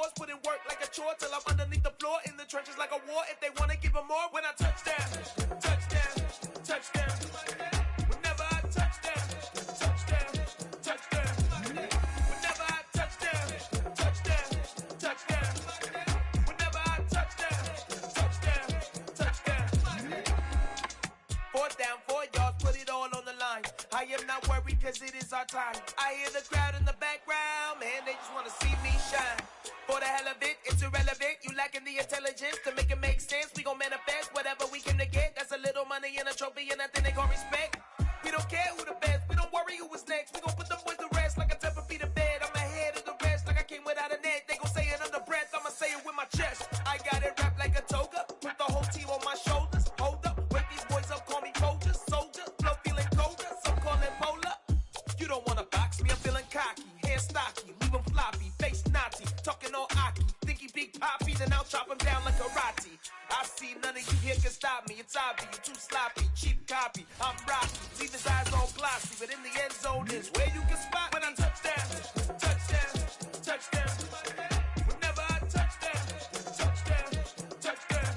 yours, put in work like a chore till I'm underneath the floor in the trenches like a war. If they want to give them more, when I touch down, touchdown, touchdown. Whenever I touch down, touchdown, touchdown. Whenever I touch down, touchdown, touchdown. Whenever I touch down, touchdown, touchdown. 4th down, 4 yards, put it all on the line. I am not worried cause it is our time. I hear the crowd in the background, man, they just want to see me shine. For the hell of it, it's irrelevant. You lacking the intelligence to make it make sense. We gon' manifest whatever we came to get. That's a little money and a trophy and nothing they gon' respect. We don't care who the best, we don't worry who was next. We gon' put them boys to rest like a 10 feet of bed. I'm ahead of the rest like I came without a net. They gon' say it under breath, I'ma say it with my chest. I got it wrapped like a toga, put the whole team on my shoulders. Hold up, wake these boys up, call me soldier, soldier. Flow feeling colder, some call it polar. You don't wanna box me, I'm feeling cocky. Hair stocky, leave him floppy, face naughty. Talking all aki, think he big poppy, then I'll chop him down like karate. I see none of you here can stop me. It's obvious, you too sloppy, cheap copy. I'm rocky, leave his eyes all glossy, but in the end zone is where you can spot when I touch down, touchdown, touchdown. Whenever I touch down, touchdown, touchdown.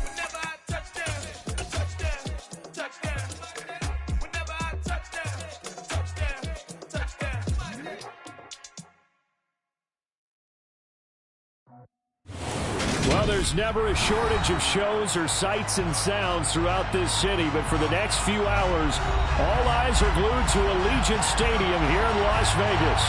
Whenever I touch down, touchdown, touchdown. Whenever I touch down, touchdown, touchdown. Well, there's never a shortage of shows or sights and sounds throughout this city, but for the next few hours, all eyes are glued to Allegiant Stadium here in Las Vegas.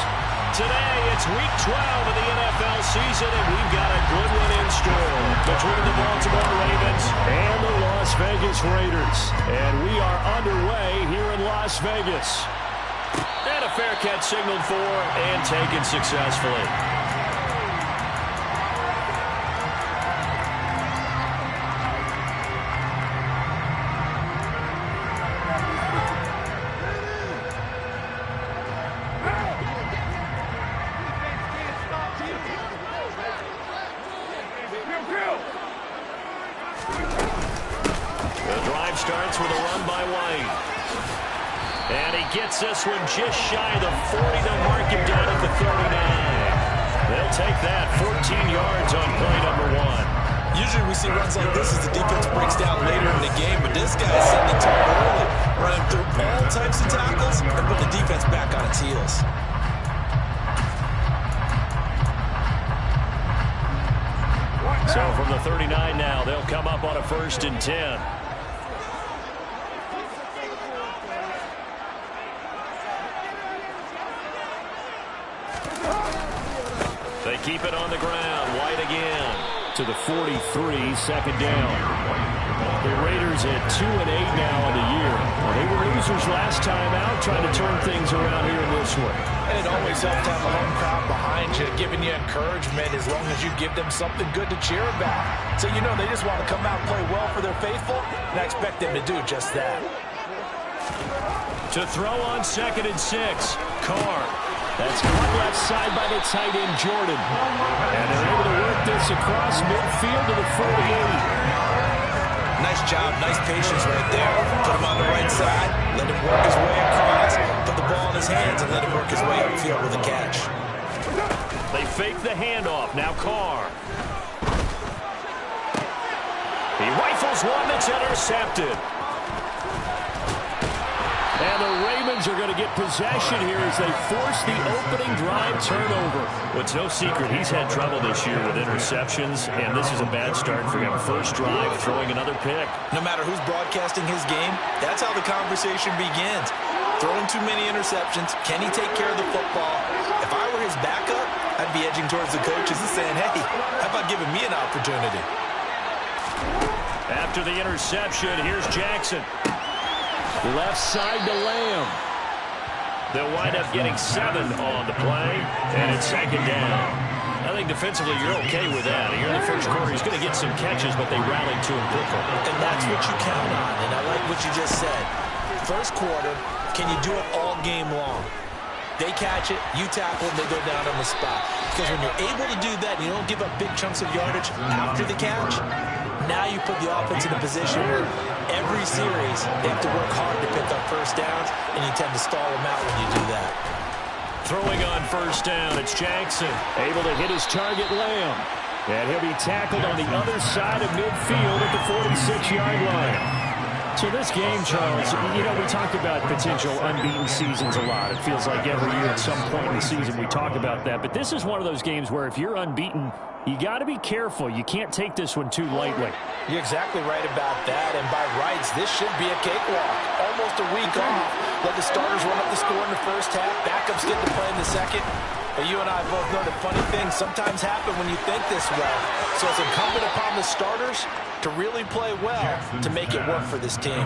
Today, it's Week 12 of the NFL season, and we've got a good one in store between the Baltimore Ravens And the Las Vegas Raiders. And we are underway here in Las Vegas. and a fair catch signaled for and taken successfully. Starts with a run by White. And he gets this one just shy of the 40 to mark him down at the 39. They'll take that 14 yards on play number 1. Usually we see runs like this as the defense breaks down later in the game, but this guy is setting the tone early, running through all types of tackles and put the defense back on its heels. So from the 39 now, they'll come up on a 1st and 10. They keep it on the ground. White again. To the 43, second down. The Raiders at 2-8 now on the year. Well, they were losers last time out, trying to turn things around here in this one. And it always helps to have a home crowd behind you, giving you encouragement as long as you give them something good to cheer about. So you know they just want to come out and play well for their faithful, and I expect them to do just that. To throw on 2nd and 6, Carr. That's caught left side by the tight end, Jordan. And they're able to work this across midfield to the 48. Nice job, nice patience right there. Put him on the right side, let him work his way across, put the ball in his hands, and let him work his way upfield with a catch. They fake the handoff. Now Carr. He rifles one that's intercepted. And the Ravens are going to get possession here as they force the opening drive turnover. Well, it's no secret he's had trouble this year with interceptions, and this is a bad start for him. First drive, throwing another pick. No matter who's broadcasting his game, that's how the conversation begins. Throwing too many interceptions, can he take care of the football? If I were his backup, I'd be edging towards the coaches and saying, hey, how about giving me an opportunity? After the interception, here's Jackson. Left side to Lamb. They'll wind up getting 7 on the play, and it's 2nd down. I think defensively you're okay with that. Here in the first quarter, he's going to get some catches, but they rallied to him quickly. And that's what you count on, and I like what you just said. First quarter, can you do it all game long? They catch it, you tackle, and they go down on the spot. Because when you're able to do that, and you don't give up big chunks of yardage after the catch, now you put the offense in a position where every series they have to work hard to pick up first downs, and you tend to stall them out when you do that. Throwing on first down, it's Jackson. Able to hit his target, Lamb. And he'll be tackled on the other side of midfield at the 46-yard line. So this game, Charles, you know, we talk about potential unbeaten seasons a lot. It feels like every year at some point in the season we talk about that. But this is one of those games where if you're unbeaten, you got to be careful. You can't take this one too lightly. You're exactly right about that. And by rights, this should be a cakewalk. Almost a week off. Let the starters run up the score in the first half. Backups get to play in the second. But you and I both know that funny things sometimes happen when you think this well. So it's incumbent upon the starters to really play well to make it work for this team.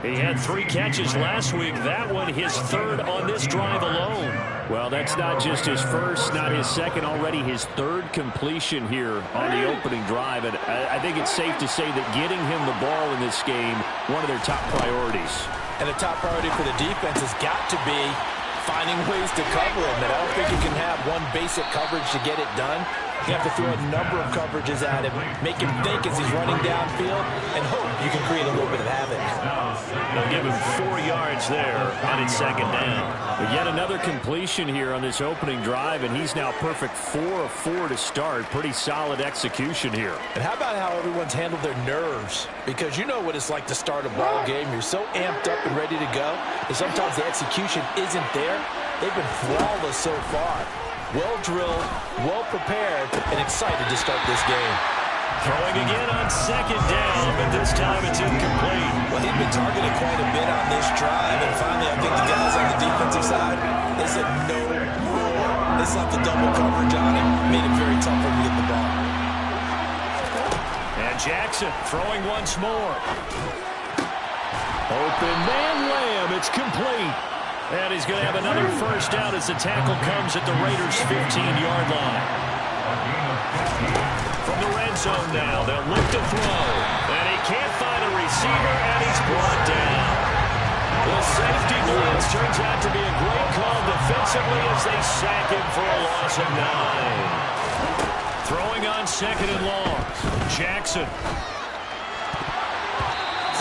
He had 3 catches last week. That one his 3rd on this drive alone. Well, that's not just his first, not his second, already his 3rd completion here on the opening drive. And I think it's safe to say that getting him the ball in this game, one of their top priorities. And the top priority for the defense has got to be finding ways to cover him. And I don't think you can have one basic coverage to get it done. You have to throw a number of coverages at him, make him think as he's running downfield, and hope you can create a little bit of havoc. They'll give him 4 yards there on his 2nd down. But yet another completion here on this opening drive, and he's now perfect 4 of 4 to start. Pretty solid execution here. And how about how everyone's handled their nerves? Because you know what it's like to start a ball game. You're so amped up and ready to go, and sometimes the execution isn't there. They've been flawless so far. Well-drilled, well-prepared, and excited to start this game. Throwing again on 2nd down, but this time it's incomplete. Well, he'd been targeted quite a bit on this drive, and finally I think the guys on the defensive side, they said no more. They slapped the double coverage on him, made it very tough for him to get the ball. And Jackson throwing once more. Open man, Lamb, it's complete. And he's going to have another first down as the tackle comes at the Raiders' 15-yard line. From the red zone now, they'll look to throw. And he can't find a receiver, and he's brought down. The safety blitz turns out to be a great call defensively as they sack him for a loss of 9. Throwing on 2nd and long. Jackson.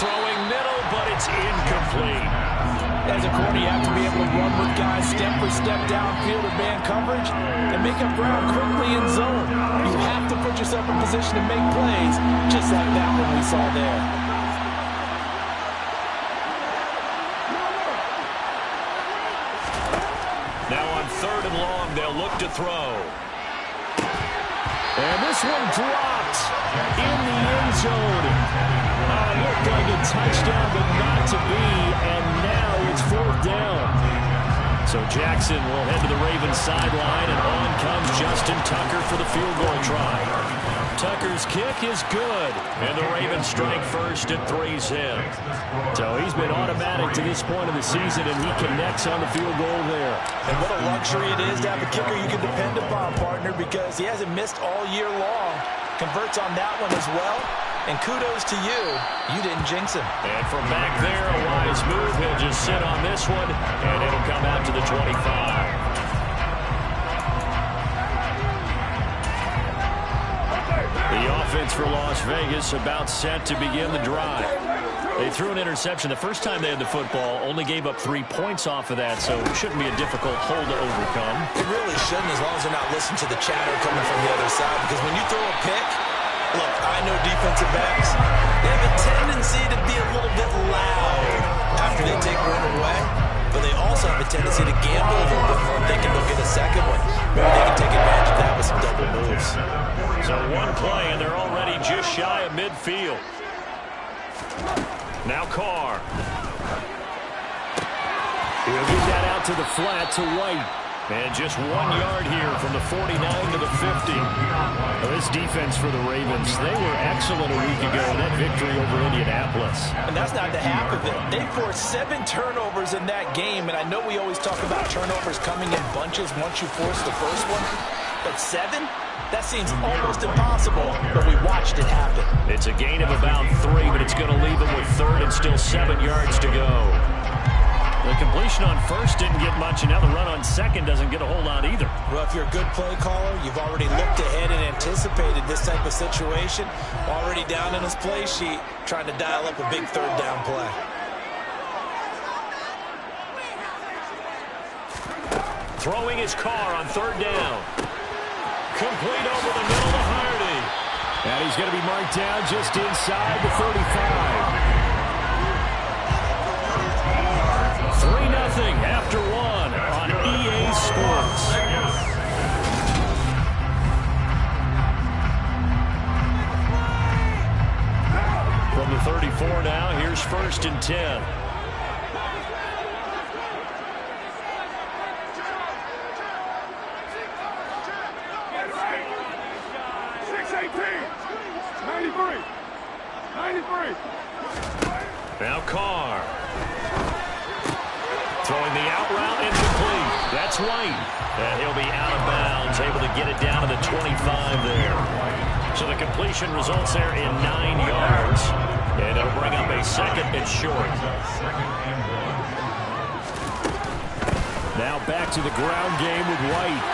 Throwing middle, but it's incomplete. As a corner, you have to be able to run with guys step for step downfield in man coverage and make up ground quickly in zone. You have to put yourself in position to make plays, just like that one we saw there. Now on 3rd and long, they'll look to throw. And this one dropped in the end zone. Looked like a touchdown, but not to be, and now it's 4th down. So Jackson will head to the Ravens sideline, and on comes Justin Tucker for the field goal try. Tucker's kick is good, and the Ravens strike first at 3's hit. So he's been automatic to this point of the season, and he connects on the field goal there. And what a luxury it is to have a kicker you can depend upon, partner, because he hasn't missed all year long. Converts on that one as well. And kudos to you. You didn't jinx him. And from back there, a wise move. He'll just sit on this one, and it'll come out to the 25. The offense for Las Vegas about set to begin the drive. They threw an interception the first time they had the football, only gave up 3 points off of that, so it shouldn't be a difficult hole to overcome. It really shouldn't, as long as they're not listening to the chatter coming from the other side, because when you throw a pick, look, I know defensive backs, they have a tendency to be a little bit loud after they take one away, but they also have a tendency to gamble a little bit more, thinking they'll get a second one. Maybe they can take advantage of that with some double moves. So one play, and they're already just shy of midfield. Now Carr. He'll get that out to the flat to White. And just 1 yard here from the 49 to the 50. Well, this defense for the Ravens, they were excellent a week ago in that victory over Indianapolis. And that's not the half of it. They forced 7 turnovers in that game, and I know we always talk about turnovers coming in bunches once you force the first one, but 7? That seems almost impossible, but we watched it happen. It's a gain of about 3, but it's going to leave them with 3rd and still 7 yards to go. The completion on first didn't get much, and now the run on second doesn't get a whole lot either. Well, if you're a good play caller, you've already looked ahead and anticipated this type of situation. Already down in his play sheet, trying to dial up a big 3rd down play. Throwing his car on third down. Complete over the middle to Hardy. And he's going to be marked down just inside the 35. 3-0 after one on EA Sports. From the 34 now, here's 1st and 10. Now Carr. Throwing the out route incomplete. That's White. And he'll be out of bounds, able to get it down to the 25 there. So the completion results there in 9 yards. And it'll bring up a second and short. Now back to the ground game with White.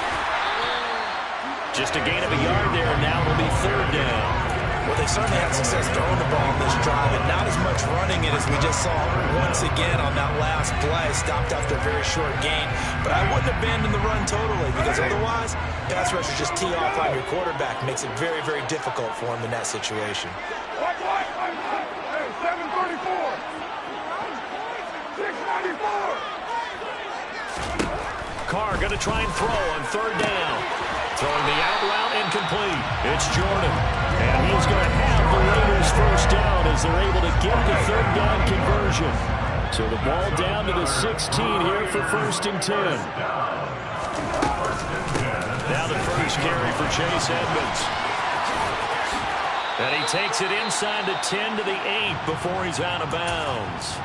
Just a gain of a yard there, and now it'll be 3rd down. Well, they certainly had success throwing the ball in this drive, and not as much running it as we just saw once again on that last play. Stopped after a very short gain. But I wouldn't abandon the run totally, because otherwise, pass rushers just tee off on your quarterback. Makes it very, very difficult for him in that situation. 734. 694. Carr going to try and throw on 3rd down. Throwing the out route incomplete. It's Jordan. And he's going to have the Raiders 1st down as they're able to get the 3rd down conversion. So the ball down to the 16 here for 1st and 10. Now the first carry for Chase Edmonds. And he takes it inside the 10 to the 8 before he's out of bounds.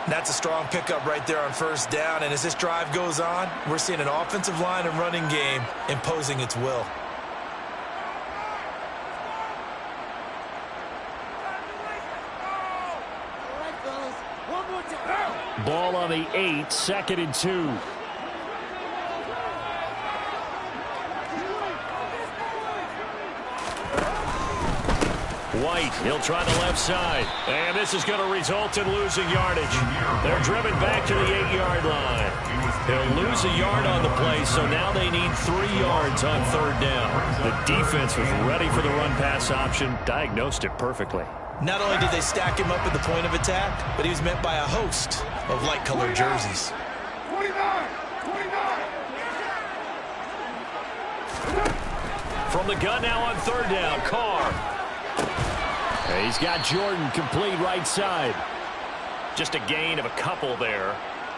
That's a strong pickup right there on 1st down. And as this drive goes on, we're seeing an offensive line and running game imposing its will. Ball on the 8, 2nd and 2. White, he'll try the left side. And this is going to result in losing yardage. They're driven back to the 8-yard line. He'll lose a yard on the play, so now they need 3 yards on 3rd down. The defense was ready for the run-pass option, diagnosed it perfectly. Not only did they stack him up at the point of attack, but he was met by a host of light-colored jerseys. 29. From the gun now on 3rd down, Carr. He's got Jordan complete right side. Just a gain of a couple there.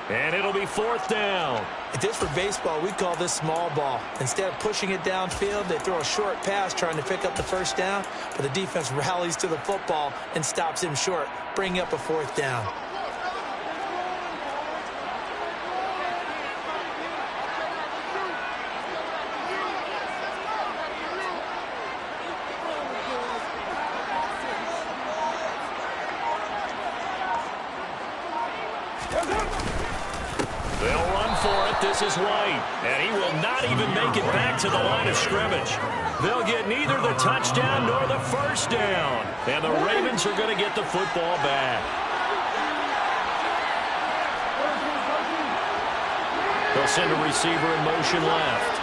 And it'll be 4th down. If this were baseball, we'd call this small ball. Instead of pushing it downfield, they throw a short pass trying to pick up the 1st down, but the defense rallies to the football and stops him short, bringing up a 4th down. They'll run for it. This is White. And he will not even make it back to the line of scrimmage. They'll get neither the touchdown nor the 1st down. And the Ravens are going to get the football back. They'll send a receiver in motion left.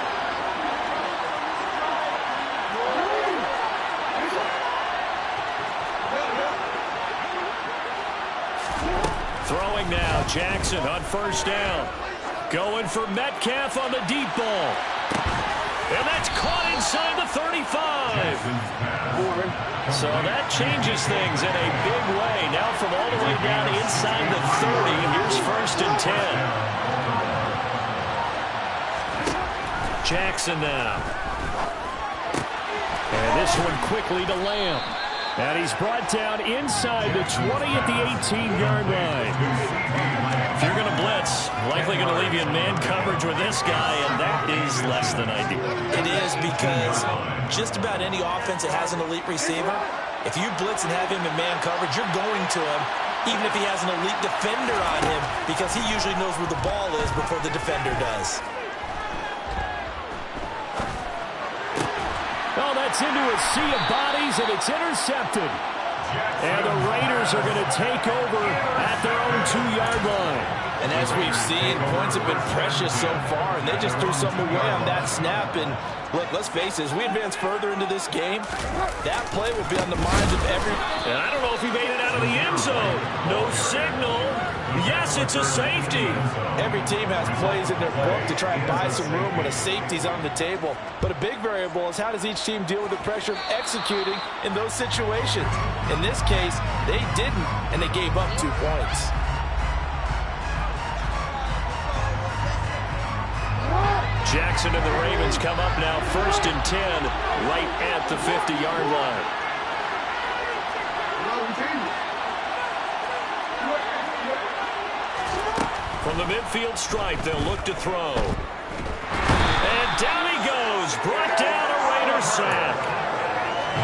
Throwing now, Jackson on 1st down. Going for Metcalf on the deep ball. And that's caught inside the 35. So that changes things in a big way. Now from all the way down inside the 30, here's 1st and 10. Jackson now. And this one quickly to Lamb. And he's brought down inside the 20 at the 18-yard line. If you're going to blitz, likely going to leave you in man coverage with this guy, and that is less than ideal. It is, because just about any offense that has an elite receiver, if you blitz and have him in man coverage, you're going to him, even if he has an elite defender on him, because he usually knows where the ball is before the defender does. Oh, that's into a sea of bodies, and it's intercepted. And the Raiders are going to take over at their own 2-yard line. And as we've seen, points have been precious so far, and they just threw something away on that snap. And look, let's face it, as we advance further into this game, that play will be on the minds of every... And I don't know if he made it out of the end zone. No signal. Yes, it's a safety. Every team has plays in their book to try and buy some room when a safety's on the table. But a big variable is how does each team deal with the pressure of executing in those situations. In this case, they didn't, and they gave up 2 points. Jackson and the Ravens come up now 1st and 10 right at the 50-yard line. From the midfield stripe, they'll look to throw. And down he goes. Brought down a Raiders sack.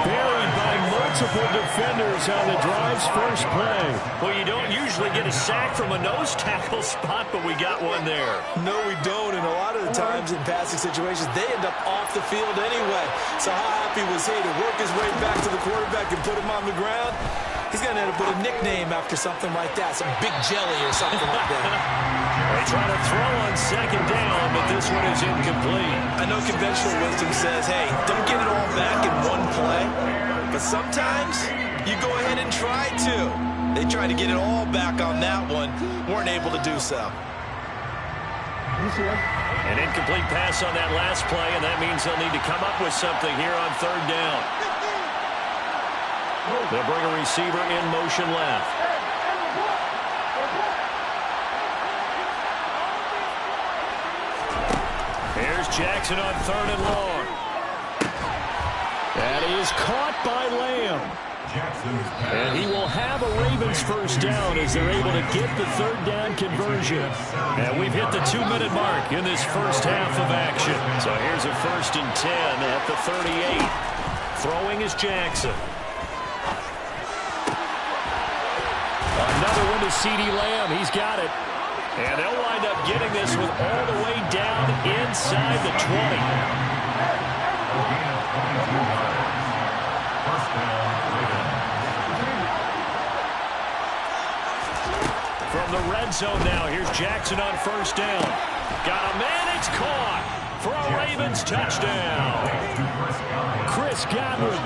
Buried by multiple defenders on the drive's first play. Well, you don't usually get a sack from a nose tackle spot, but we got one there. No, we don't, and a lot of the times in passing situations, they end up off the field anyway. So how happy was he to work his way back to the quarterback and put him on the ground? He's going to end up with a nickname after something like that, some Big Jelly or something like that. They try to throw on 2nd down, but this one is incomplete. I know conventional wisdom says, hey, don't get it all back in one play. But sometimes you go ahead and try to. They tried to get it all back on that one. Weren't able to do so. An incomplete pass on that last play, and that means they'll need to come up with something here on 3rd down. They'll bring a receiver in motion left. Here's Jackson on 3rd and long. And he is caught by Lamb. And he will have a Ravens first down as they're able to get the 3rd down conversion. And we've hit the 2-minute mark in this first half of action. So here's a 1st and 10 at the 38. Throwing is Jackson. Another one to CeeDee Lamb. He's got it. And they'll wind up getting this one all the way down inside the 20. From the red zone now, here's Jackson on 1st down. Got a man, it's caught for a Ravens touchdown. Chris Godwin,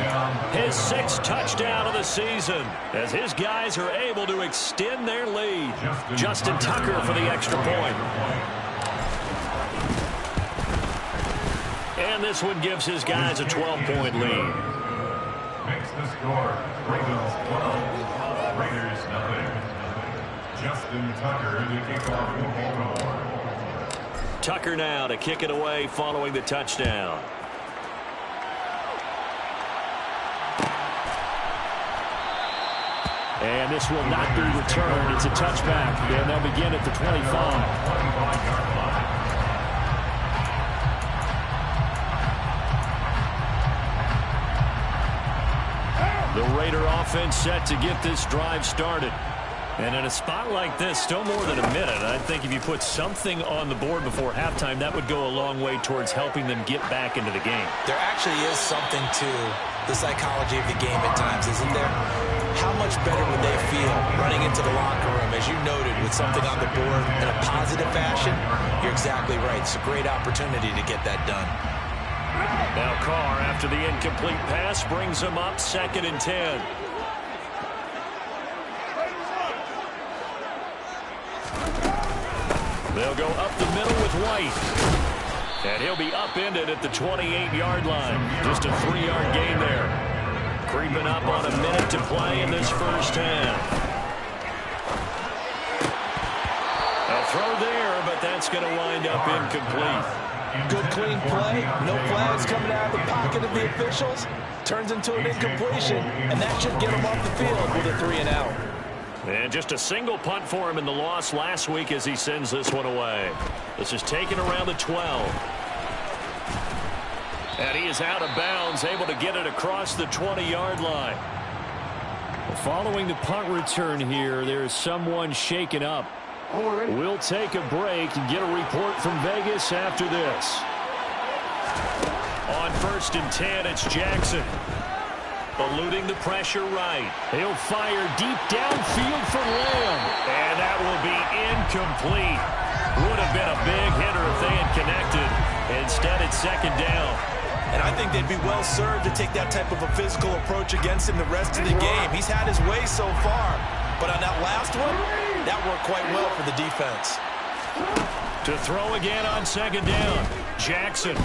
his 6th touchdown of the season, as his guys are able to extend their lead. Justin Tucker for the extra point. And this one gives his guys a 12-point lead. Makes the score. Ravens 12, Raiders nothing. Justin Tucker to kick off the Baltimore. Tucker now to kick it away following the touchdown. and this will not be returned. It's a touchback, and they'll begin at the 25. The Raider offense set to get this drive started. And in a spot like this, still more than a minute, I think if you put something on the board before halftime, that would go a long way towards helping them get back into the game. There actually is something to the psychology of the game at times, isn't there? How much better would they feel running into the locker room, as you noted, with something on the board in a positive fashion? You're exactly right. It's a great opportunity to get that done. Now Carr, after the incomplete pass, brings them up 2nd and 10. They'll go up the middle with White. And he'll be upended at the 28-yard line. Just a 3-yard gain there. Creeping up on a minute to play in this first half. A throw there, but that's going to wind up incomplete. Good clean play. No flags coming out of the pocket of the officials. Turns into an incompletion, and that should get him off the field with a 3-and-out. And just a single punt for him in the loss last week as he sends this one away. This is taken around the 12. And he is out of bounds, able to get it across the 20-yard line. Following the punt return here, there is someone shaken up. We'll take a break and get a report from Vegas after this. On 1st and 10, it's Jackson. eluding the pressure right. He'll fire deep downfield for Lamb. And that will be incomplete. Would have been a big hitter if they had connected. Instead, it's second down. And I think they'd be well served to take that type of a physical approach against him the rest of the game. He's had his way so far. But on that last one, that worked quite well for the defense. To throw again on second down, Jackson.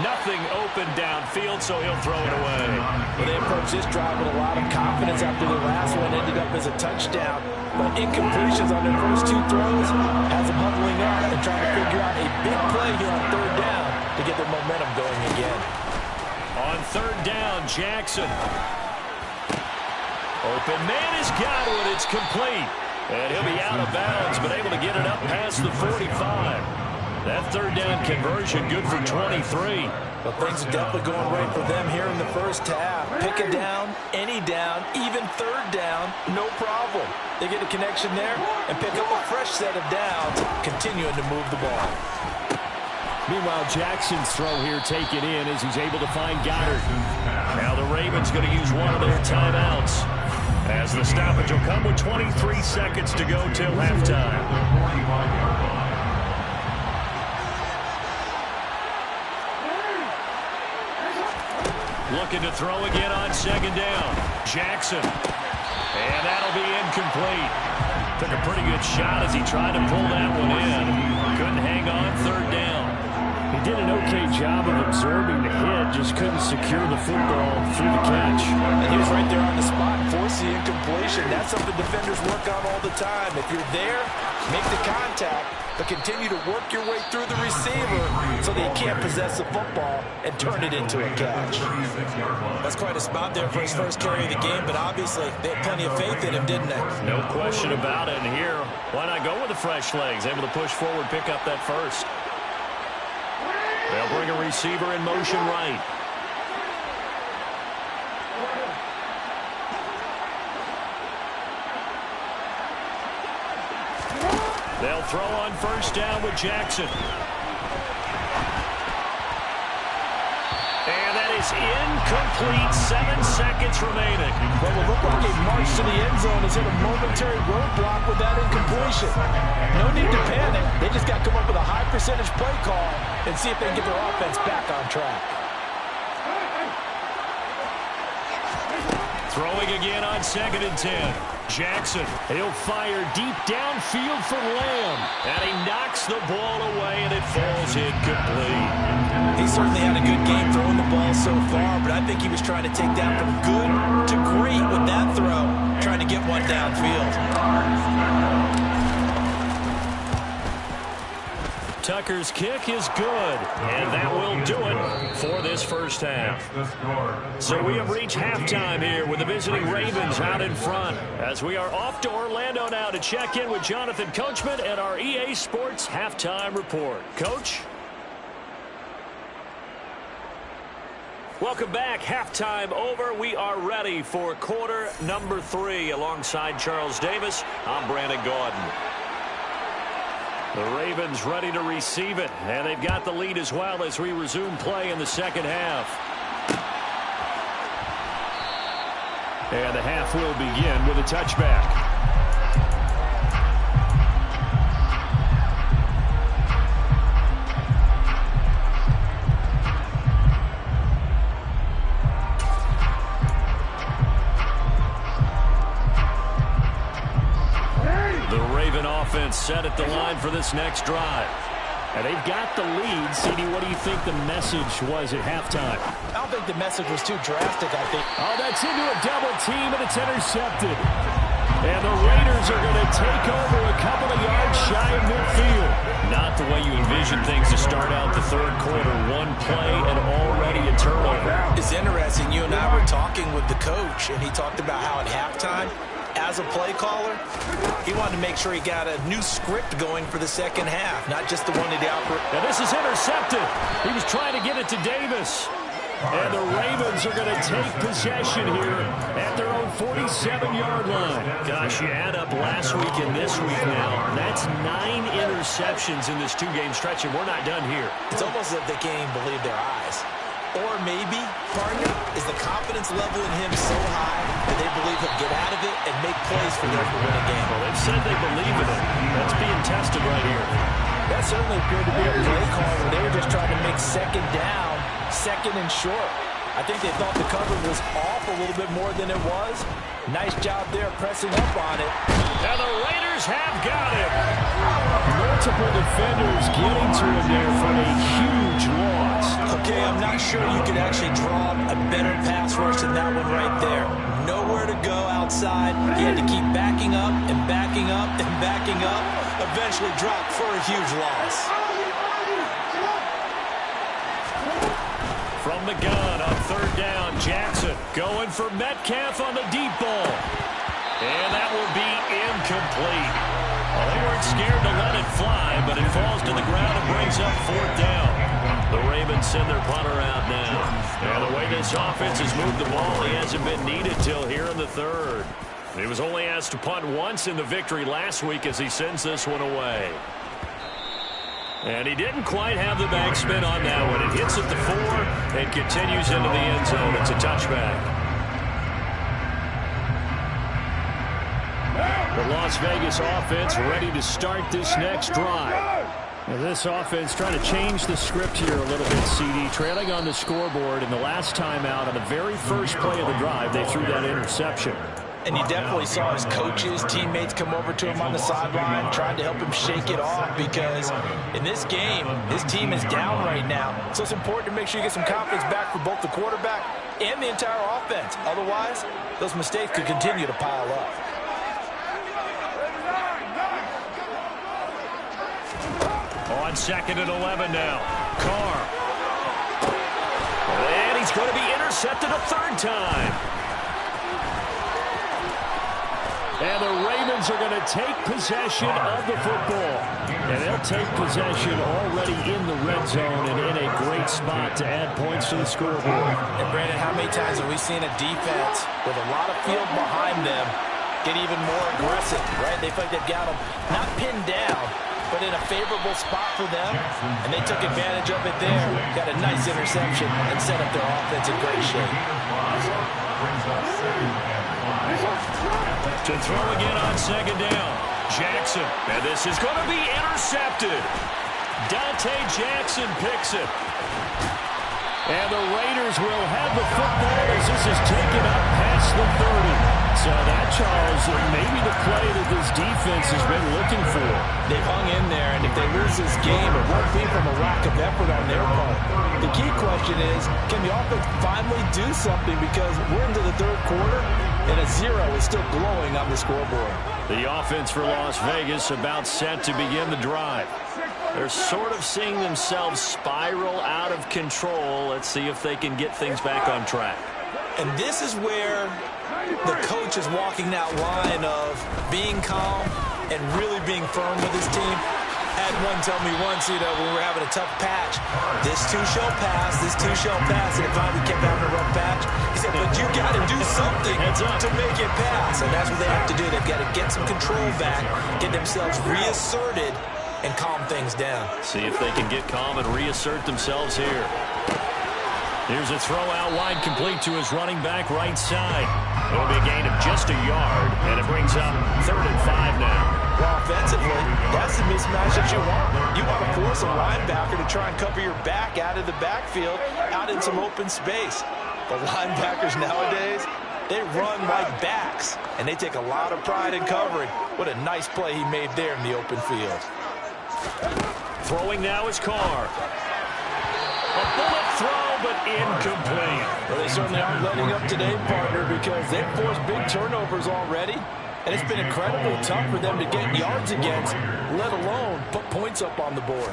Nothing open downfield, so he'll throw it away. Well, they approached this drive with a lot of confidence after the last one ended up as a touchdown. But incompletions on their first two throws has them huddling up and trying to figure out a big play here on third down to get their momentum going again. On third down, Jackson. Open man has got one. It's complete. And he'll be out of bounds, but able to get it up past the 45. That third down conversion good for 23. But things are definitely going right for them here in the first half. Pick a down, any down, even third down, no problem. They get a connection there and pick up a fresh set of downs, continuing to move the ball. Meanwhile, Jackson's throw here taken in as he's able to find Goddard. Now the Ravens going to use one of their timeouts, as the stoppage will come with 23 seconds to go till halftime. Looking to throw again on second down. Jackson. And that'll be incomplete. Took a pretty good shot as he tried to pull that one in. Couldn't hang on third down. He did an okay job of absorbing the hit, just couldn't secure the football through the catch. And he was right there on the spot, force the incompletion. That's something defenders work on all the time. If you're there, make the contact, but continue to work your way through the receiver so that he can't possess the football and turn it into a catch. That's quite a spot there for his first carry of the game, but obviously they had plenty of faith in him, didn't they? No question about it. And here, why not go with the fresh legs? Able to push forward, pick up that first. They'll bring a receiver in motion right. They'll throw on first down with Jackson. And that is incomplete. 7 seconds remaining. What will look like a march to the end zone is hit a momentary roadblock with that incompletion. No need to panic. They just got to come up with a high percentage play call and see if they can get their offense back on track. Throwing again on second and 10. Jackson, he'll fire deep downfield for Lamb. And he knocks the ball away, and it falls incomplete. He certainly had a good game throwing the ball so far, but I think he was trying to take that from good to great with that throw, trying to get one downfield. Tucker's kick is good, and that will do it for this first half. So we have reached halftime here with the visiting Ravens out in front, as we are off to Orlando now to check in with Jonathan Coachman and our EA Sports Halftime Report. Coach? Welcome back. Halftime over. We are ready for quarter number 3. Alongside Charles Davis, I'm Brandon Gordon. The Ravens ready to receive it, and they've got the lead as well as we resume play in the second half. And the half will begin with a touchback. Set at the line for this next drive. And they've got the lead. CD, what do you think the message was at halftime? I don't think the message was too drastic, I think. Oh, that's into a double team, and it's intercepted. And the Raiders are going to take over a couple of yards shy of midfield. Not the way you envision things to start out the third quarter. One play and already a turnover. It's interesting. You and I were talking with the coach, and he talked about how at halftime, as a play caller, he wanted to make sure he got a new script going for the second half, not just the one that he operated. Now this is intercepted. He was trying to get it to Davis. And the Ravens are going to take possession here at their own 47-yard line. Gosh, you add up last week and this week now. That's 9 interceptions in this two-game stretch, and we're not done here. It's almost as if they can't even believe their eyes. Or maybe, partner, is the confidence level in him so high that they believe he'll get out of it and make plays for them to win a game. Well, they've said they believe in him. That's being tested right here. That certainly appeared to be a play call where they were just trying to make second down, second and short. I think they thought the cover was off a little bit more than it was. Nice job there pressing up on it. And the Raiders have got him. Multiple defenders getting to him there for a huge loss. Okay, I'm not sure you could actually draw a better pass rush than that one right there. Nowhere to go outside. He had to keep backing up and backing up and backing up. Eventually dropped for a huge loss. From the gun on third down, Jackson going for Metcalf on the deep ball. And that will be incomplete. Well, they weren't scared to let it fly, but it falls to the ground and brings up fourth down. The Ravens send their punter out now. And the way this offense has moved the ball, he hasn't been needed till here in the third. He was only asked to punt once in the victory last week as he sends this one away. And he didn't quite have the backspin on that one. It hits at the 4 and continues into the end zone. It's a touchback. The Las Vegas offense ready to start this next drive. Now this offense trying to change the script here a little bit, CD. Trailing on the scoreboard, and the last time out on the very first play of the drive, they threw that interception. And you definitely saw his coaches, teammates come over to him on the sideline, tried to help him shake it off because in this game, his team is down right now. So it's important to make sure you get some confidence back for both the quarterback and the entire offense. Otherwise, those mistakes could continue to pile up. On second and 11 now. Carr. And he's going to be intercepted a third time. And the Ravens are going to take possession of the football. And they'll take possession already in the red zone and in a great spot to add points to the scoreboard. And Brandon, how many times have we seen a defense with a lot of field behind them get even more aggressive, right? They feel like they've got them not pinned down, but in a favorable spot for them, and they took advantage of it there. Got a nice interception and set up their offense in great shape. To throw again on second down. Jackson. And this is going to be intercepted. Dante Jackson picks it. And the Raiders will have the football as this is taken up past the 30. So that, Charles, may be the play that this defense has been looking for. They've hung in there, and if they lose this game, it won't be from a lack of effort on their part. The key question is, can the offense finally do something? Because we're into the third quarter, and a 0 is still glowing on the scoreboard. The offense for Las Vegas about set to begin the drive. They're sort of seeing themselves spiral out of control. Let's see if they can get things back on track. And this is where the coach is walking that line of being calm and really being firm with his team. Had one tell me once, when we were having a tough patch, this too shall pass, this too shall pass, and it finally kept having a rough patch. He said, but you got to do something to make it pass, and that's what they have to do. They've got to get some control back, get themselves reasserted, and calm things down. See if they can get calm and reassert themselves here. Here's a throw out wide, complete to his running back right side. It'll be a gain of just a yard, and it brings up 3rd and 5 now. Well, offensively, that's the mismatch that you want. You want to force a linebacker to try and cover your back out of the backfield, out in some open space. The linebackers nowadays, they run like backs, and they take a lot of pride in covering. What a nice play he made there in the open field. Throwing now is Carr. A bullet throw, but incomplete. Well, they certainly aren't letting up today, partner, because they've forced big turnovers already. And it's been incredibly tough for them to get yards against, let alone put points up on the board.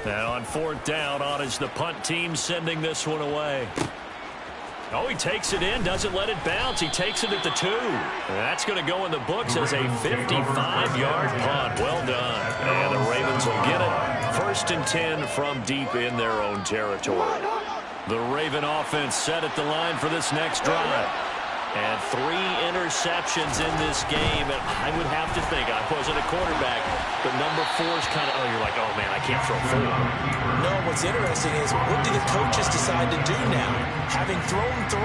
And on 4th down, on is the punt team sending this one away. Oh, he takes it in, doesn't let it bounce. He takes it at the 2. And that's going to go in the books as a 55-yard punt. Well done. And the Ravens will get it. 1st 1st and 10 from deep in their own territory. The Raven offense set at the line for this next drive. And 3 interceptions in this game. And I would have to think, I wasn't a quarterback, but number 4 is kind of, you're like, oh, man, I can't throw 4. No, what's interesting is, what do the coaches decide to do now? Having thrown 3,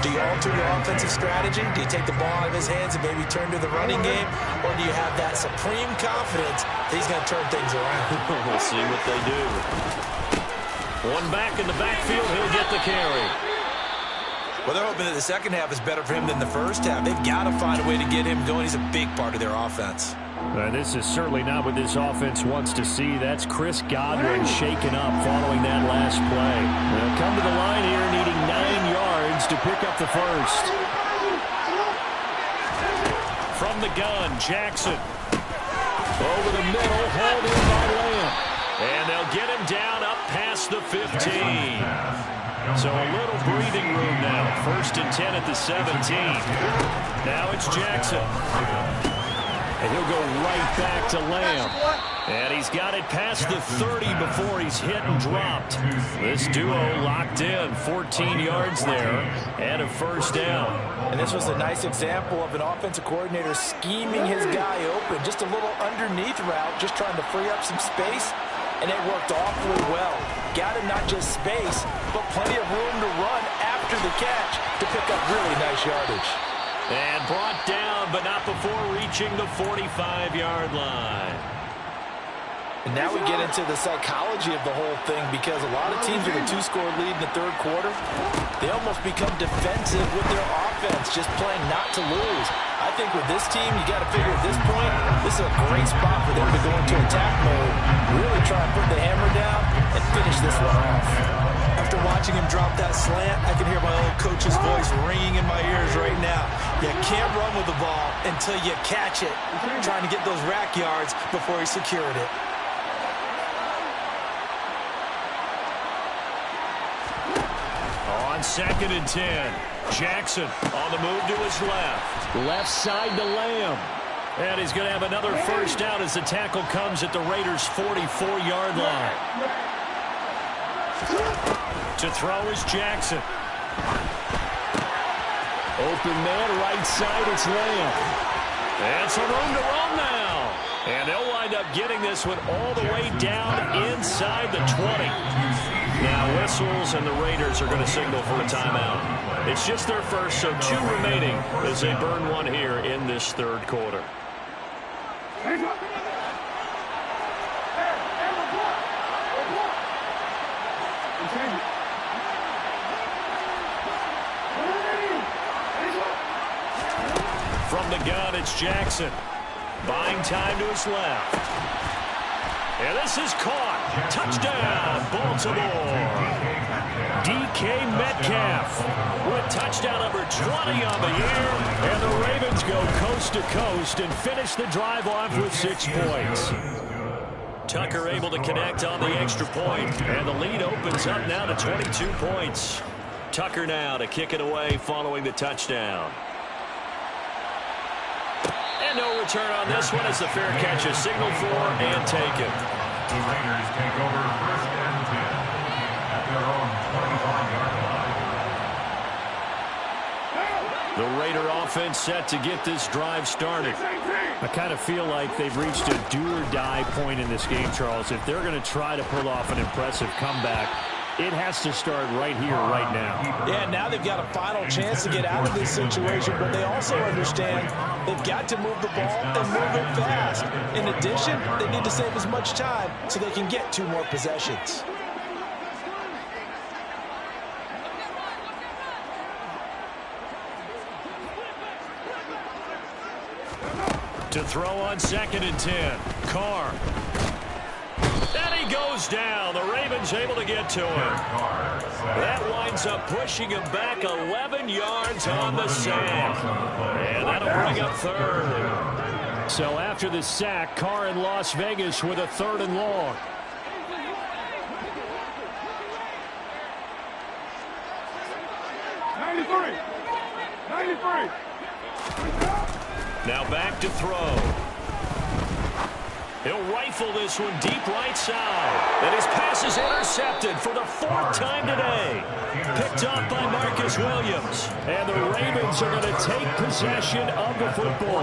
do you alter your offensive strategy? Do you take the ball out of his hands and maybe turn to the running game? Or do you have that supreme confidence that he's going to turn things around? We'll see what they do. One back in the backfield, he'll get the carry. Well, they're hoping that the second half is better for him than the first half. They've got to find a way to get him going. He's a big part of their offense. This is certainly not what this offense wants to see. That's Chris Godwin shaken up following that last play. They'll come to the line here needing 9 yards to pick up the first. From the gun, Jackson. Over the middle, hauled in by Lamb. And they'll get him down up past the 15. So a little breathing room now. 1st and 10 at the 17. Now it's Jackson. And he'll go right back to Lamb. And he's got it past the 30 before he's hit and dropped. This duo locked in. 14 yards there and a first down. And this was a nice example of an offensive coordinator scheming his guy open. Just a little underneath route, just trying to free up some space. And it worked awfully well. Got him not just space, but plenty of room to run after the catch to pick up really nice yardage. And brought down, but not before reaching the 45-yard line. And now we get into the psychology of the whole thing, because a lot of teams with a 2-score lead in the 3rd quarter, they almost become defensive with their offense, just playing not to lose. I think with this team, you got to figure at this point, this is a great spot for them to go into attack mode, really try and put the hammer down and finish this one off. After watching him drop that slant, I can hear my old coach's voice ringing in my ears right now. You can't run with the ball until you catch it. Trying to get those rack yards before he secured it. On 2nd and 10, Jackson on the move to his left. Left side to Lamb. And he's going to have another first down as the tackle comes at the Raiders' 44-yard line. To throw is Jackson. Open man, right side, it's Lamb. And some room to run now. And they'll wind up getting this one all the way down inside the 20. Now whistles, and the Raiders are going to signal for a timeout. It's just their first, so 2 remaining as they burn one here in this 3rd quarter. From the gun, it's Jackson. Buying time to his left. And this is caught. Touchdown, Baltimore. DK Metcalf with touchdown number 20 on the year. And the Ravens go coast to coast and finish the drive off with 6 points. Tucker able to connect on the extra point, and the lead opens up now to 22 points. Tucker now to kick it away following the touchdown. And no return on this one as the fair catch is signaled for and taken. The Raiders take over 1st and 10 at their own 25-yard line. The Raider offense set to get this drive started. I kind of feel like they've reached a do-or-die point in this game, Charles. If they're going to try to pull off an impressive comeback, it has to start right here, right now. Yeah, now they've got a final chance to get out of this situation, but they also understand they've got to move the ball and move it fast. In addition, they need to save as much time so they can get 2 more possessions. To throw on 2nd and 10, Carr. And he goes down. The Ravens able to get to him. That winds up pushing him back 11 yards on the sack. And that'll bring up 3rd. So after the sack, Carr in Las Vegas with a 3rd and long. Now back to throw. He'll rifle this one deep right side. And his pass is intercepted for the 4th time today. Picked up by Marcus Williams. And the Ravens are going to take possession of the football.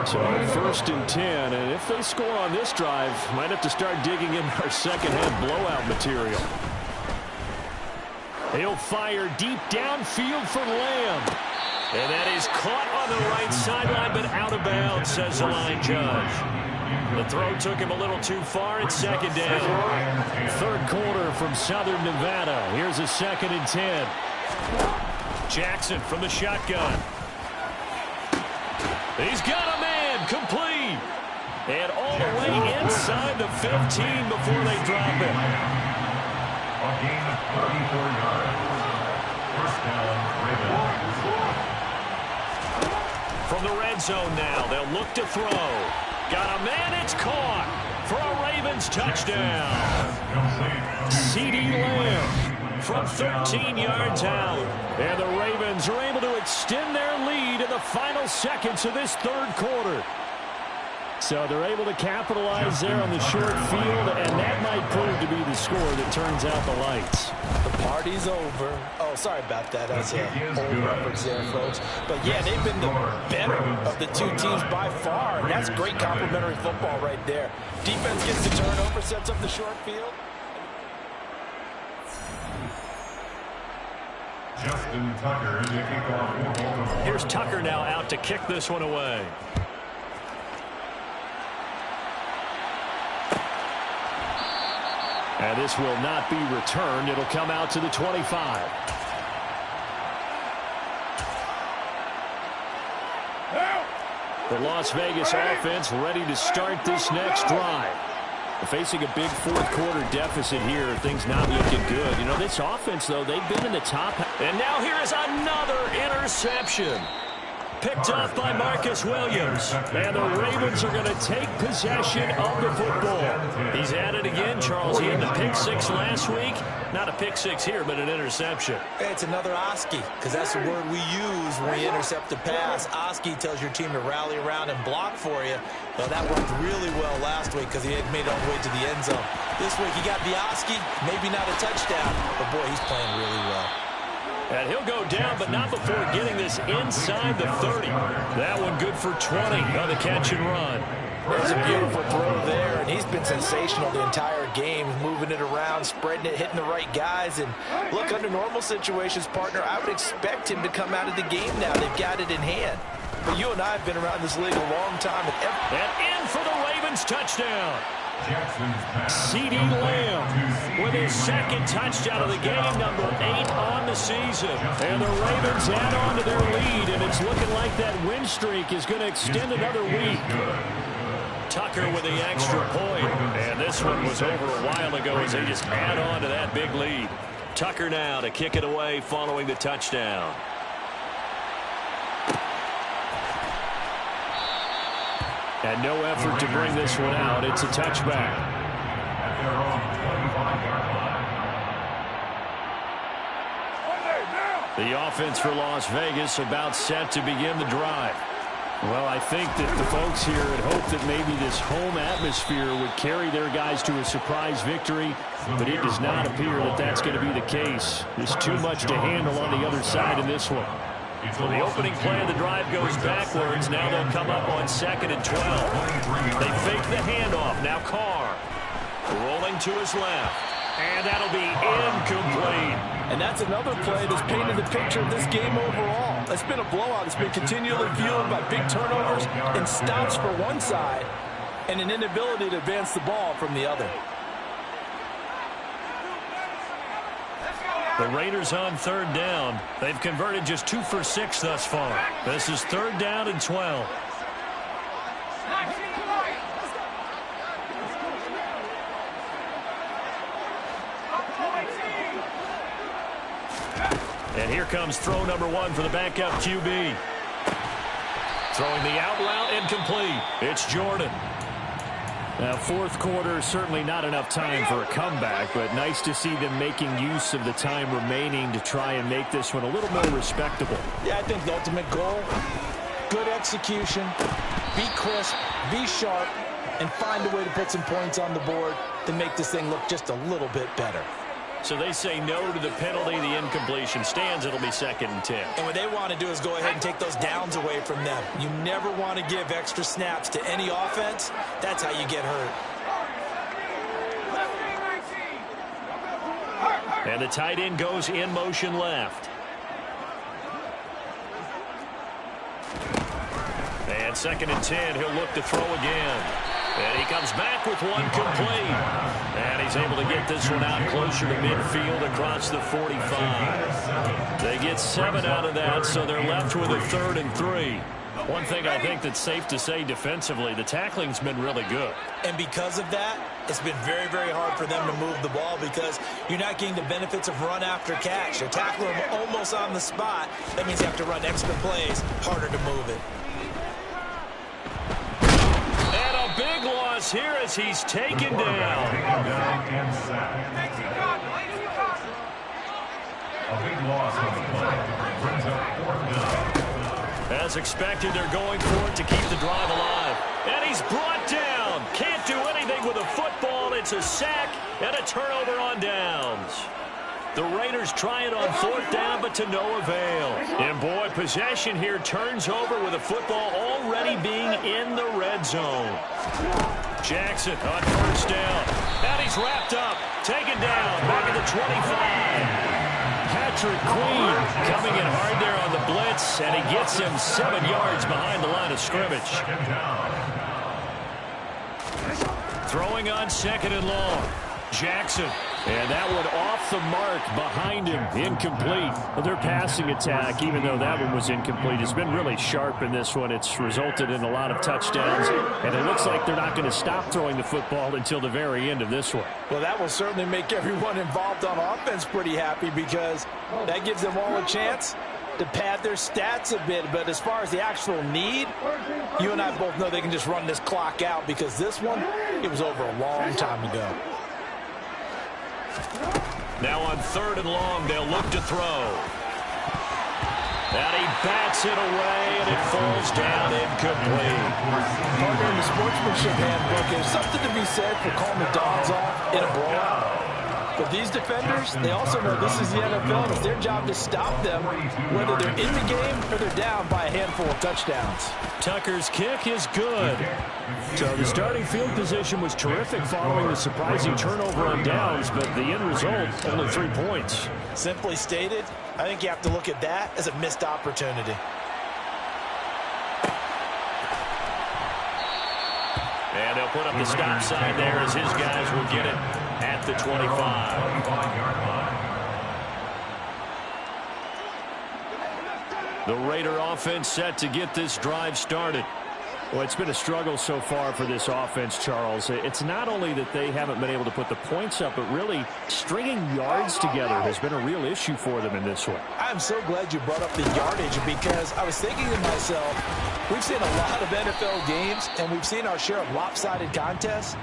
So 1st and 10. And if they score on this drive, might have to start digging in our second-half blowout material. He'll fire deep downfield for Lamb. And that is caught on the right sideline, but out of bounds, says the line judge. The throw took him a little too far. It's 2nd down. 3rd quarter from Southern Nevada. Here's a 2nd and 10. Jackson from the shotgun. He's got a man. Complete. And all the way inside the 15 before they drop it. A gain of 34 yards. 1st down, Ravens. From the red zone now, they'll look to throw. Got a man, it's caught for a Ravens touchdown. CeeDee Lamb from 13 yards out. And the Ravens are able to extend their lead in the final seconds of this 3rd quarter. So they're able to capitalize there on the short field, and that might prove to be the score that turns out the lights. The party's over. Oh, sorry about that. That's an old reference there, folks. But, yeah, they've been the better of the 2 teams by far, and that's great complimentary football right there. Defense gets the turnover, sets up the short field. Justin Tucker, the kickoff for Baltimore. Here's Tucker now out to kick this one away. And this will not be returned. It'll come out to the 25. The Las Vegas offense ready to start this next drive. Facing a big 4th quarter deficit here. Things not looking good. You know, this offense, though, they've been in the top. And now here is another interception. Picked off by Marcus Williams. And the Ravens are going to take possession of the football. He's at it again, Charles. He had the pick 6 last week. Not a pick 6 here, but an interception. It's another Oski, because that's the word we use when you intercept a pass. Oski tells your team to rally around and block for you. Well, that worked really well last week because he had made it all the way to the end zone. This week he got the Oski, maybe not a touchdown, but boy, he's playing really well. And he'll go down, but not before getting this inside the 30. That one good for 20 on the catch and run. There's a beautiful throw there, and he's been sensational the entire game, moving it around, spreading it, hitting the right guys. And look, under normal situations, partner, I would expect him to come out of the game now. They've got it in hand. But you and I have been around this league a long time. And in for the Ravens touchdown. CeeDee Lamb with his 2nd touchdown of the game, number 8 on the season. And the Ravens add on to their lead, and it's looking like that win streak is going to extend another week. Tucker with the extra point. And this one was over a while ago as they just add on to that big lead. Tucker now to kick it away following the touchdown. And no effort to bring this one out. It's a touchback. The offense for Las Vegas about set to begin the drive. Well, I think that the folks here had hoped that maybe this home atmosphere would carry their guys to a surprise victory, but it does not appear that that's going to be the case. There's too much to handle on the other side in this one. So the opening play of the drive goes backwards. Now they'll come up on 2nd and 12. They fake the handoff. Now Carr rolling to his left. And that'll be incomplete. And that's another play that's painted the picture of this game overall. It's been a blowout. It's been continually fueled by big turnovers and stops for one side and an inability to advance the ball from the other. The Raiders on 3rd down. They've converted just 2 for 6 thus far. This is 3rd down and 12. And here comes throw number 1 for the backup QB. Throwing the out route incomplete. It's Jordan. Now, 4th quarter, certainly not enough time for a comeback, but nice to see them making use of the time remaining to try and make this one a little more respectable. Yeah, I think the ultimate goal, good execution, be crisp, be sharp, and find a way to put some points on the board to make this thing look just a little bit better. So they say no to the penalty. The incompletion stands. It'll be 2nd and 10. And what they want to do is go ahead and take those downs away from them. You never want to give extra snaps to any offense. That's how you get hurt. And the tight end goes in motion left. And 2nd and 10. He'll look to throw again. And he comes back with one complete. And he's able to get this one out closer to midfield across the 45. They get 7 out of that, so they're left with a 3rd and 3. One thing I think that's safe to say defensively, the tackling's been really good. And because of that, it's been very, very hard for them to move the ball because you're not getting the benefits of run after catch. You're tackling them almost on the spot. That means you have to run extra plays, harder to move it. Big loss here as he's taken down. And sacked. A big loss on the play. Brings up 4th down. As expected, they're going for it to keep the drive alive. And he's brought down. Can't do anything with a football. It's a sack and a turnover on downs. The Raiders try it on 4th down, but to no avail. And boy, possession here turns over with a football already being in the red zone. Jackson on 1st down. And he's wrapped up. Taken down. Back at the 25. Patrick Queen coming in hard there on the blitz, and he gets him 7 yards behind the line of scrimmage. Throwing on 2nd and long. Jackson. And that one off the mark behind him. Incomplete. Well, their passing attack, even though that one was incomplete, has been really sharp in this one. It's resulted in a lot of touchdowns. And it looks like they're not going to stop throwing the football until the very end of this one. Well, that will certainly make everyone involved on offense pretty happy because that gives them all a chance to pad their stats a bit. But as far as the actual need, you and I both know they can just run this clock out because this one, it was over a long time ago. Now on 3rd and long, they'll look to throw. And he bats it away, and it falls down incomplete. Partner, in the sportsmanship handbook, there's something to be said for calling the dogs off in a blowout. But these defenders, they also know this is the NFL, and it's their job to stop them, whether they're in the game or they're down by a handful of touchdowns. Tucker's kick is good. So the starting field position was terrific following the surprising turnover on downs, but the end result, only 3 points. Simply stated, I think you have to look at that as a missed opportunity. And they'll put up the stop sign there as his guys will get it at the 25. The Raider offense set to get this drive started. Well, it's been a struggle so far for this offense, Charles. It's not only that they haven't been able to put the points up, but really stringing yards together has been a real issue for them in this one. I'm so glad you brought up the yardage because I was thinking to myself, we've seen a lot of NFL games, and we've seen our share of lopsided contests,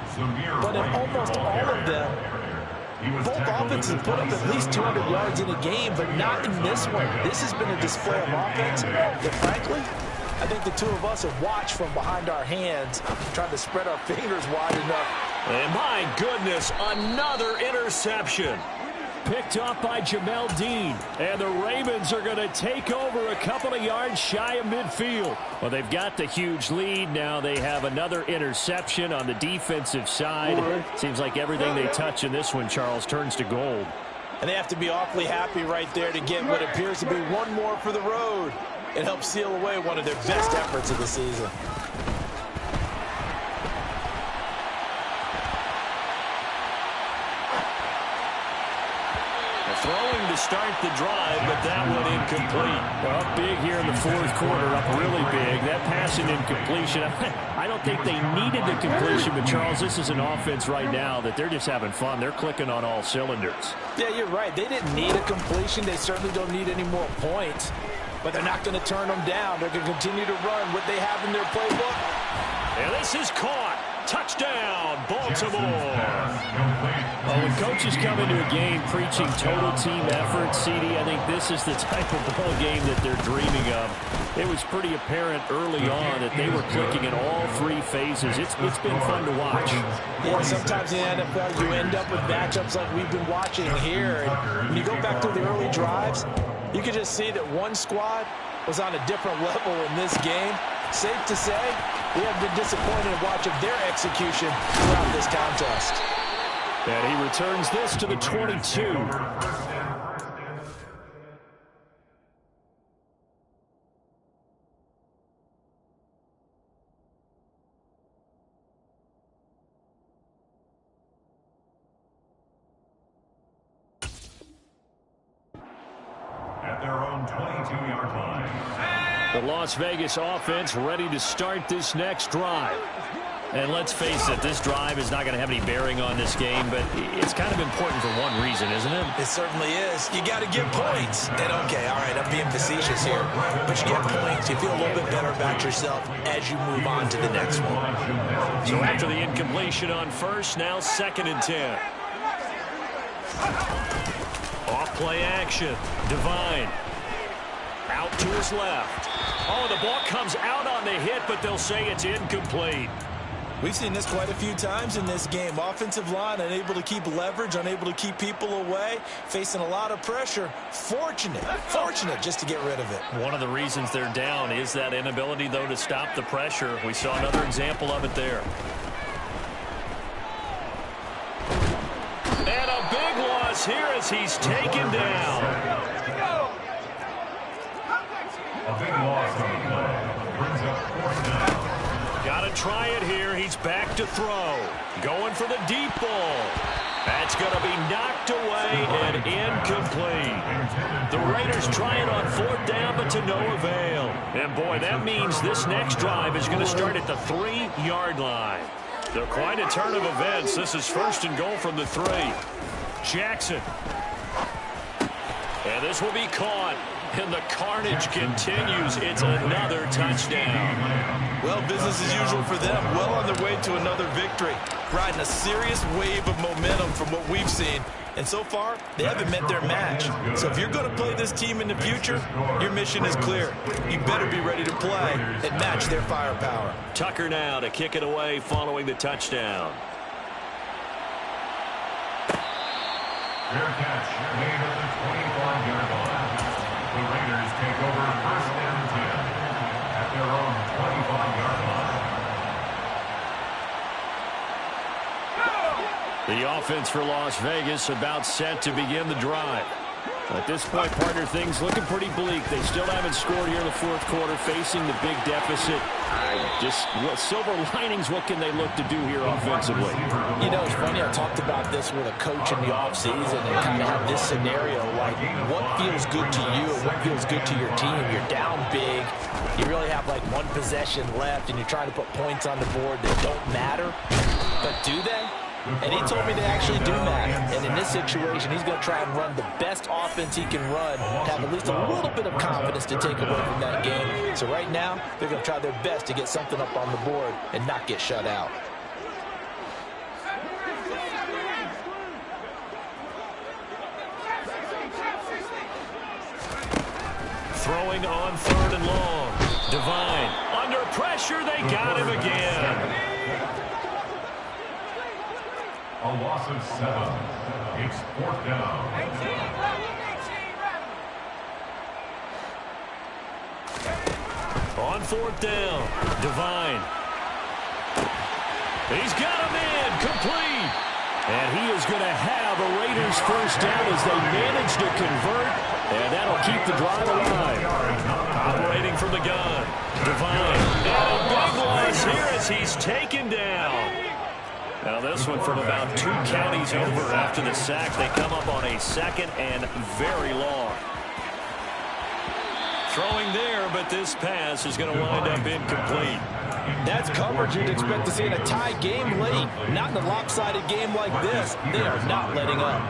but in almost all of them, both offenses put up at least 200 yards in a game, but not in this one. This has been a display of offense that, frankly, I think the two of us have watched from behind our hands, trying to spread our fingers wide enough. And my goodness, another interception. Picked up by Jamel Dean. And the Ravens are going to take over a couple of yards shy of midfield. Well, they've got the huge lead. Now they have another interception on the defensive side. Seems like everything they touch in this one, Charles, turns to gold. And they have to be awfully happy right there to get what appears to be one more for the road. It helps seal away one of their best efforts of the season. Throwing to start the drive, but that one incomplete. Well, up big here in the 4th quarter, up really big. That pass and incompletion. I don't think they needed the completion, but Charles, this is an offense right now that they're just having fun. They're clicking on all cylinders. Yeah, you're right. They didn't need a completion. They certainly don't need any more points, but they're not going to turn them down. They're going to continue to run what they have in their playbook. And this is caught. Touchdown, Baltimore. Well, when coaches come into a game preaching total team effort, CD, I think this is the type of ball game that they're dreaming of. It was pretty apparent early on that they were clicking in all three phases. It's been fun to watch. Yeah, sometimes in the NFL you end up with matchups like we've been watching here. And when you go back to the early drives, you can just see that one squad was on a different level in this game. Safe to say, we have been disappointed in watching their execution throughout this contest. And he returns this to the 22. At their own 22-yard line. The Las Vegas offense ready to start this next drive. And let's face it, this drive is not going to have any bearing on this game, but it's kind of important for one reason, isn't it? It certainly is. You got to get points. And okay, all right, I'm being facetious here, but you get points, you feel a little bit better about yourself as you move on to the next one. So after the incompletion on first, now 2nd and 10. Off play action. Divine. Out to his left. Oh, the ball comes out on the hit, but they'll say it's incomplete. We've seen this quite a few times in this game. Offensive line unable to keep leverage, unable to keep people away, facing a lot of pressure. Fortunate just to get rid of it. One of the reasons they're down is that inability, though, to stop the pressure. We saw another example of it there. And a big loss here as he's taken down. A big loss on the play. Brings up 4th down. Got to try it here. He's back to throw. Going for the deep ball. That's going to be knocked away and incomplete. The Raiders try it on 4th down, but to no avail. And, boy, that means this next drive is going to start at the 3-yard line. They're quite a turn of events. This is 1st and goal from the 3. Jackson. And this will be caught. And the carnage continues. It's another touchdown. Well, business as usual for them. Well on their way to another victory. Riding a serious wave of momentum from what we've seen. And so far, they haven't met their match. So if you're going to play this team in the future, your mission is clear. You better be ready to play and match their firepower. Tucker now to kick it away following the touchdown. Fair catch made at the 25-yard line. The Raiders take over 1st and 10 at their own 25-yard line. The offense for Las Vegas about set to begin the drive. At this point, partner, things looking pretty bleak. They still haven't scored here in the 4th quarter, facing the big deficit. Just what silver linings, what can they look to do here offensively? You know, it's funny, I talked about this with a coach in the offseason and kind of have this scenario, like what feels good to you and what feels good to your team. You're down big. You really have like one possession left and you're trying to put points on the board that don't matter. But do they? And he told me they actually do matter. And in this situation, he's going to try and run the best offense he can run to have at least a little bit of confidence to take away from that game. So right now, they're going to try their best to get something up on the board and not get shut out. Throwing on 3rd and long. Divine. Under pressure, they got him again. A loss of 7. It's 4th down. On 4th down, Divine. He's got a man, complete. And he is going to have a Raiders 1st down as they manage to convert, and that'll keep the drive alive. Operating from the gun, Divine. And a big loss here as he's taken down. Now this one from about 2 counties over after the sack. They come up on a 2nd and very long. Throwing there, but this pass is going to wind up incomplete. That's coverage you'd expect to see in a tie game late. Not in a lopsided game like this. They are not letting up.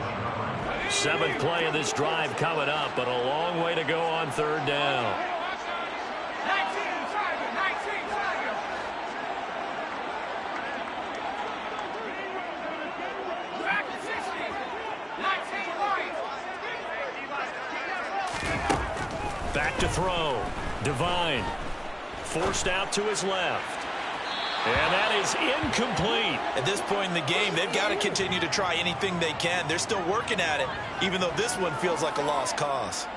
7th play of this drive coming up, but a long way to go on 3rd down. Back to throw. Devine. Forced out to his left. And that is incomplete. At this point in the game, they've got to continue to try anything they can. They're still working at it, even though this one feels like a lost cause.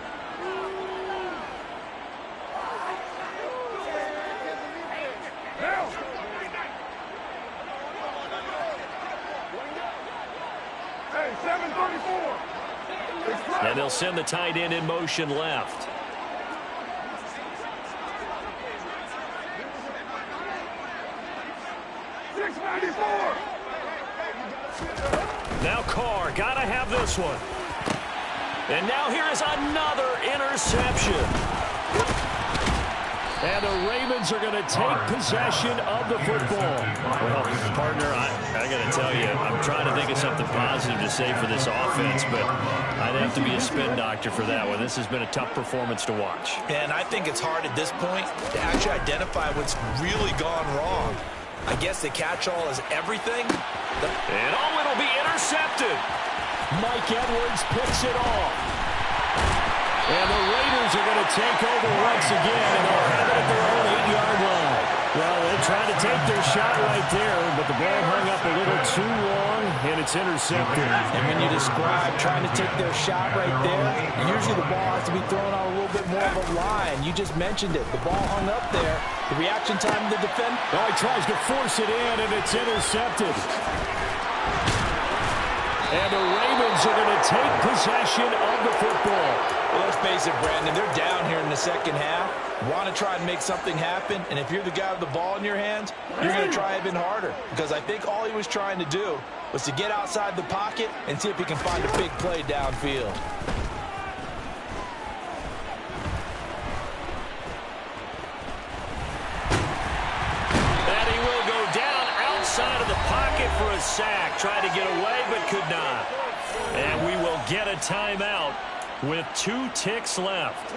And they'll send the tight end in motion left. Now Carr, gotta have this one. And now here is another interception. And the Ravens are going to take possession of the football. Well, partner, I got to tell you, I'm trying to think of something positive to say for this offense, but I'd have to be a spin doctor for that one. This has been a tough performance to watch. And I think it's hard at this point to actually identify what's really gone wrong. I guess the catch-all is everything. And it'll be intercepted. Mike Edwards picks it off. And the Raiders are going to take over once again, and they'll have it at their own 8-yard line. Well, they tried to take their shot right there, but the ball hung up a little too long, and it's intercepted. And when you describe trying to take their shot right there, usually the ball has to be thrown on a little bit more of a line. You just mentioned it. The ball hung up there. The reaction time of the defender. Oh, he tries to force it in, and it's intercepted. And the Ravens are going to take possession of the football. Well, let's face it, Brandon, they're down here in the second half. Want to try and make something happen, and if you're the guy with the ball in your hands, you're going to try even harder. Because I think all he was trying to do was to get outside the pocket and see if he can find a big play downfield. And he will go down outside of the pocket for a sack. Tried to get away, but could not. And we will get a timeout with 2 ticks left.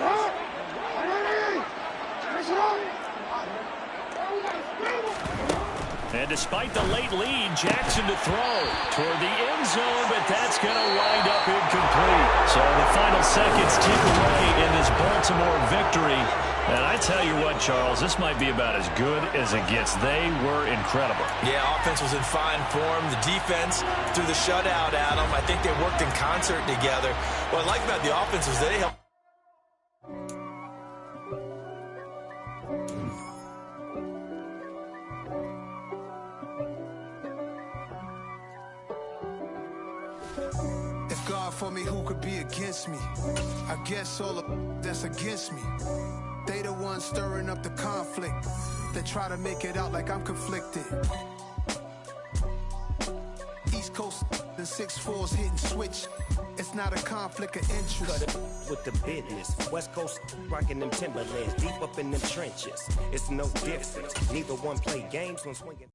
And despite the late lead, Jackson to throw toward the end zone, but that's going to wind up incomplete. So the final seconds tick away in this Baltimore victory. And I tell you what, Charles, this might be about as good as it gets. They were incredible. Yeah, offense was in fine form. The defense through the shutout, Adam. I think they worked in concert together. What I like about the offense was they helped. If God for me, who could be against me? I guess all of that's against me. They the ones stirring up the conflict. They try to make it out like I'm conflicted. East Coast and 6'4's hitting switch. It's not a conflict of interest. Cut it with the business. West Coast rocking them Timberlands deep up in them trenches. It's no difference. Neither one play games, one swinging.